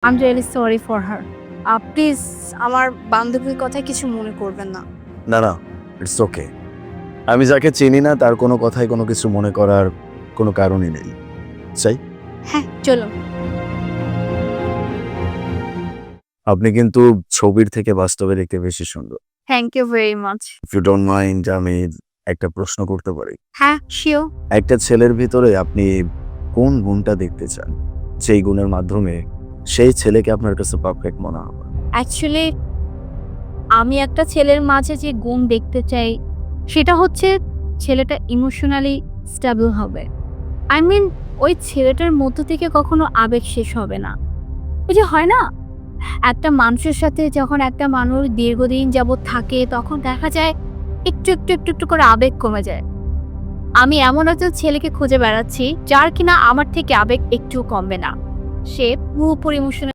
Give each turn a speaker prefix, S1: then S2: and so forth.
S1: I am really sorry for her. Please আমার বান্ধবীর কথায় কিছু মনে করবেন না।
S2: না না, ইটস ওকে। আমি যাকে চিনি না তার কোনো কথাই কোনো কিছু মনে করার কোনো কারণই নেই। চাই
S1: হ্যাঁ, চলুন।
S2: আপনি কিন্তু ছবির থেকে বাস্তবে দেখতে বেশি সুন্দর।
S1: Thank you very much.
S2: If you don't mind আমি একটা প্রশ্ন করতে পারি?
S1: হ্যাঁ, শিওর।
S2: একটা ছেলের ভিতরে আপনি কোন গুণটা দেখতে চান, যেই গুণের মাধ্যমে সেই ছেলেকে আপনার কাছে পারফেক্ট মনে হবে?
S1: অ্যাকচুয়ালি আমি একটা ছেলের মাঝে যে গুণ দেখতে চাই সেটা হচ্ছে ছেলেটা ইমোশনালি স্টেবল হবে। আই মিন ওই ছেলেটার মধ্য থেকে কখনো আবেগ শেষ হবে না। ওই যে হয় না, একটা মানুষের সাথে যখন একটা মানুষ দীর্ঘদিন যাবৎ থাকে তখন দেখা যায় একটু করে আবেগ কমে যায়। আমি এমন একজন ছেলেকে খুঁজে বেড়াচ্ছি যার কিনা আমার থেকে আবেগ একটুও কমবে না। সে পুরোপুরি ইমোশনাল